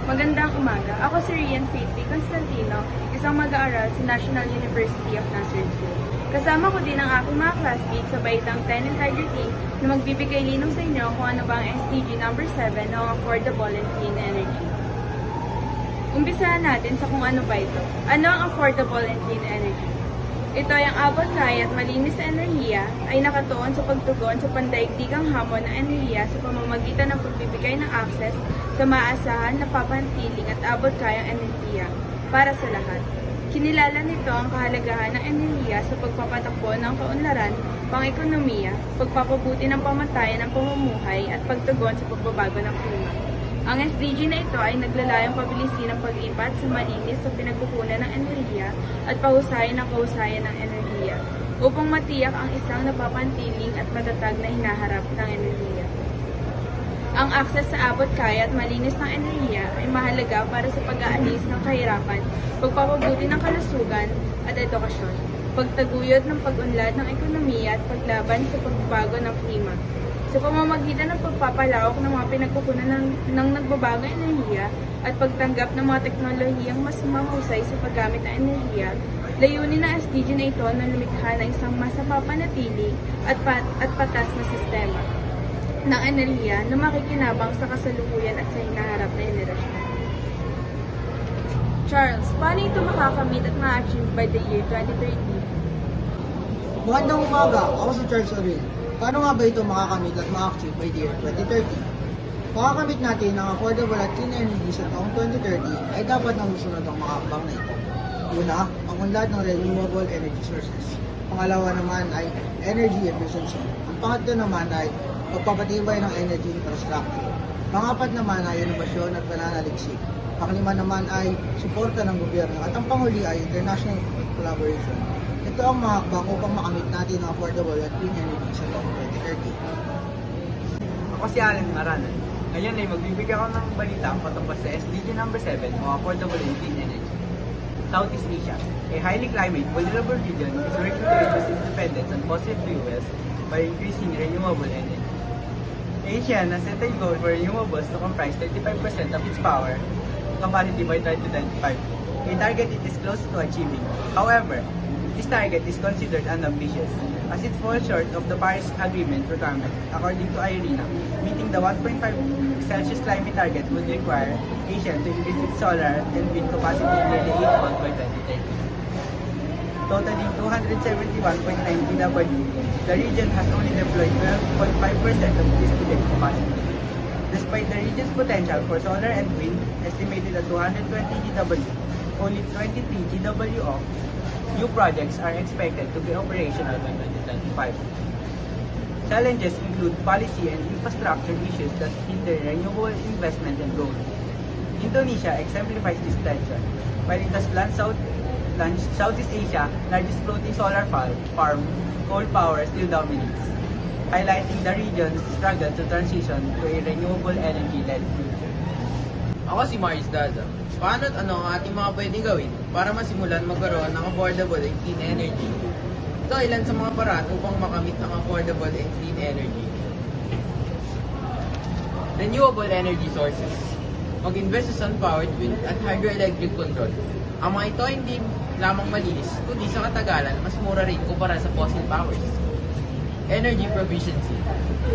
Magandang umaga. Ako si Rian Faith Constantino, isang mag-aaral sa National University of Nazareth School. Kasama ko din ang aking mga classmates sa baitang 10 Integrity na magbibigay linong sa inyo kung ano ba ang SDG number 7 o Affordable and Clean Energy. Umpisahan natin sa kung ano ba ito. Ano ang Affordable and Clean Energy? Ito ay ang abot kaya at malinis na enerhiya ay nakatuon sa pagtugon sa pandaigdigang hamon ng enerhiya sa pamamagitan ng pagbibigay ng access sa maasahan, napapanatiling at abot kayang enerhiya para sa lahat. Kinilala nito ang kahalagahan ng enerhiya sa pagpapatakbo ng kaunlaran, pang-ekonomiya, pagpapabuti ng pamatayan ng pamumuhay at pagtugon sa pagbabago ng klima. Ang SDG na ito ay naglalayong pabilisin ang pag-lipat sa malinis sa pinagkukunan ng enerhiya at pahusayan ng kahusayan ng enerhiya upang matiyak ang isang napapantiling at matatag na hinaharap ng enerhiya. Ang akses sa abot kaya at malinis ng enerhiya ay mahalaga para sa pag-aalis ng kahirapan, pagpapabuti ng kalusugan at edukasyon, pagtaguyod ng pag-unlad ng ekonomiya at paglaban sa pagbabago ng klima. Sa pamamagitan ng pagpapalawak ng mga pinagkukunan ng nagbabagong enerhiya at pagtanggap ng mga teknolohiyang mas mahusay sa paggamit ng enerhiya, layunin ng SDG na ito na lumikha ng isang mas napapanatili at patas na sistema ng enerhiya na makikinabang sa kasalukuyan at sa hinaharap na henerasyon. Charles, paano ito makakamit at ma-achieve by the year 2030? Magandang umaga, ako si Charles Oril. Paano nga ba ito makakamit at ma-achieve by the year 2030? Makakamit natin ang affordable at clean energy sa taong 2030 ay dapat na susunod ang mga hakbang na ito. Una, ang unlad ng renewable energy sources. Pangalawa naman ay energy efficiency. Ang pangatlo naman ay pagpapatibay ng energy infrastructure. Pangapat naman ay inobasyon at pananaliksik. Panglima naman ay suporta ng gobyerno at ang panghuli ay international collaboration. Ito ang mga hakbang upang makamit natin ang affordable at clean energy sa taong 2030. Ako si Alan Maranan. Ngayon ay magbibigay ako ng balita patungkol sa SDG number 7 o Affordable and Clean Energy. Southeast Asia, a highly climate vulnerable region, is working to reduce its dependence on fossil fuels by increasing renewable energy. Asia has set a goal for renewables to comprise 35% of its power capacity by 2025, a target it is close to achieving. However, this target is considered unambitious, as it falls short of the Paris Agreement requirement. According to IRENA, meeting the 1.5 Celsius climate target would require Asia to increase its solar and wind capacity nearly 8-fold by 2030. Totaling 271.9 GW, the region has only deployed 12.5% of this to-date capacity. Despite the region's potential for solar and wind, estimated at 220 GW, only 23 GW of new projects are expected to be operational by 2025. Challenges include policy and infrastructure issues that hinder renewable investment and growth. Indonesia exemplifies this tension, while it has launched Southeast Asia largest floating solar farm, coal power still dominates, highlighting the region's struggle to transition to a renewable energy-led future. Ako si Maris Daza. Paano at ano ang ating mga pwedeng gawin para masimulan magkaroon ng affordable and clean energy? Ito ay ilan sa mga paraan upang makamit ang affordable and clean energy. Renewable energy sources. Mag-invest sa sun-powered wind at hydroelectric control. Ang mga ito ay hindi lamang malinis, kundi sa katagalan mas mura rin kumpara sa fossil powers. Energy proficiency.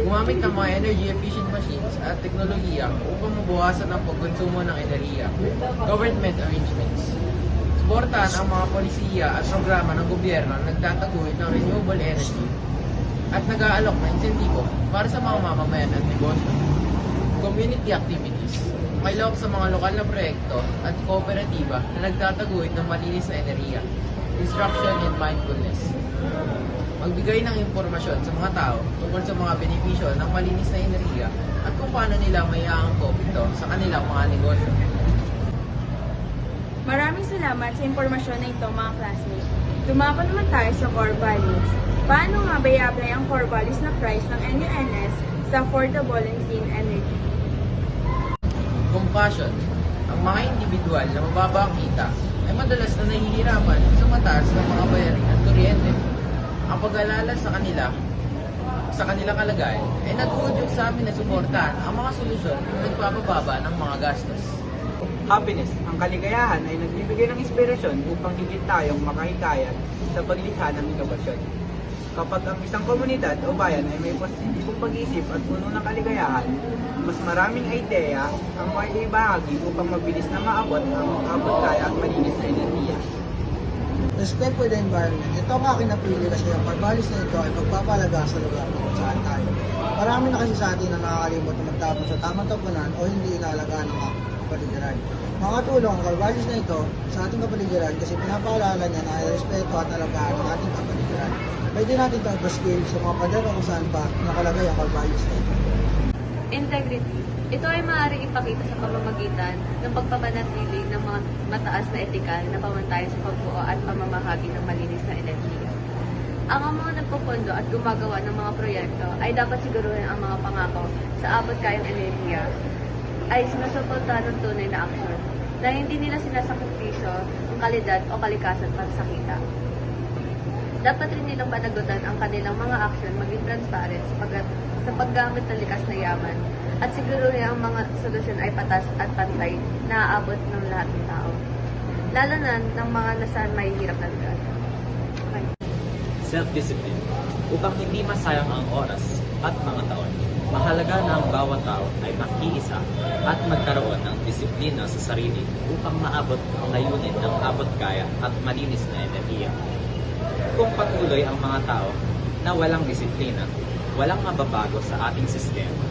Gumamit ng mga energy-efficient machines at teknolohiya upang mabawasan ang pagkonsumo ng enerhiya. Government arrangements. Suportahan ang mga polisiya at programa ng gobyerno na nagtataguyod ng renewable energy at nag-aalok ng insentibo para sa mga mamamayan at negosyo. Community activities. Mailawak sa mga lokal na proyekto at kooperatiba na nagtataguyod ng malinis na enerhiya. Instruction and mindfulness. Magbigay ng impormasyon sa mga tao tungkol sa mga benepisyo ng malinis na enerhiya at kung paano nila may aangkop ito sa kanilang mga negosyo. Maraming salamat sa impormasyon na ito mga classmates. Dumako naman tayo sa core values. Paano nga ba i-apply ang core values na price ng NUNS sa affordable and clean energy? Compassion. Ang mga individual na mababa ang kita ay madalas na nahihirapan sa mataas ng mga bayarin at kuryente. Ang pag-alala sa kanilang kalagayan ay nag-uudyok sa amin na suportahan ang mga solusyon na nagpapababa ng mga gastos. Happiness. Ang kaligayahan ay nagbibigay ng inspirasyon upang higit tayong makahikayat sa paglikha ng inobasyon. Kapag ang isang komunidad o bayan ay may positibong pag-iisip at puno ng kaligayahan, mas maraming ideya ang maibahagi upang mabilis na maabot ang abot kaya at malinis na enerhiya. Respect for the environment. Ito ang aking napili kasi ang pagbalis na ito ay pagpapalaga sa lugar kung saan tayo. Marami na kasi sa atin na nakakalimot na magtapon sa tamang tapunan o hindi inalagaan ng mga kapaligiran. Makatulong ang pagbalis na ito sa ating kapaligiran kasi pinapaalala niya na respeto at alagaan ang ating kapaligiran. Pwede natin ito i-scale sa mga pader kung saan pa nakalagay ang pagbalis na ito. Integrity. Ito ay maaaring ipakita sa pamamagitan ng pagpapanatili ng mga mataas na etikal na pamantayan sa pagbuo at pamamahagi ng malinis na enerhiya. Ang mga nagpupundo at gumagawa ng mga proyekto ay dapat siguruhin ang mga pangako sa abot kayang enerhiya ay sinusuportahan ng tunay na aksyon na hindi nila sinasakripisyo ang kalidad o kalikasan para sa kita. Dapat rin nilang panagutan ang kanilang mga aksyon maging transparent sa paggamit ng likas na yaman at siguruhin ang mga solusyon ay patas at pantay na aabot ng lahat ng tao, lalo na ng mga nasa may hirap na lugar. Okay. Self-discipline. Upang hindi masayang ang oras at mga taon, mahalaga na ang bawat tao ay makiisa at magkaroon ng disiplina sa sarili upang maabot ang layunin ng abot kaya at malinis na enerhiya. Kung patuloy ang mga tao na walang disiplina, walang mababago sa ating sistema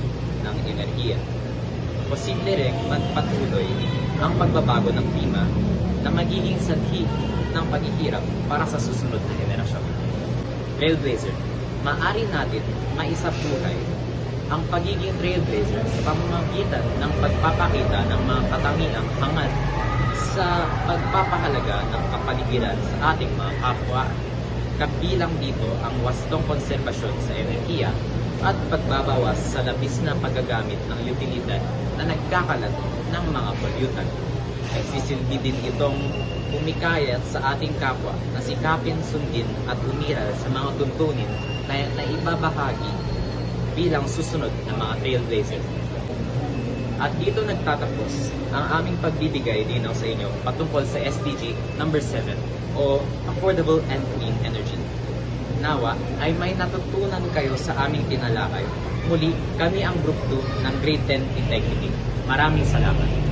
ng enerhiya. Posible rin magpatuloy ang pagbabago ng klima na magiging sanhi ng paghihirap para sa susunod na henerasyon. Trailblazer, maaari natin maisabuhay ang pagiging trailblazer sa pamamagitan ng pagpapakita ng mga katangiang hangad sa pagpapahalaga ng kapaligiran sa ating mga kapwa. Kabilang dito ang wastong konserbasyon sa enerhiya at pagbabawas sa labis na paggagamit ng utilidad na nagkakalat ng mga pollutant. Nagsisilbi din itong umikayat sa ating kapwa na sikapin sundin at umiral sa mga tuntunin na naibabahagi bilang susunod na mga trailblazers. At dito nagtatapos ang aming pagbibigay dinaw sa inyo patungkol sa SDG number 7 o Affordable and Clean Energy. Nawa ay may natutunan kayo sa aming tinalakay. Muli, kami ang Group 2 ng Grade 10 Integrity. Maraming salamat.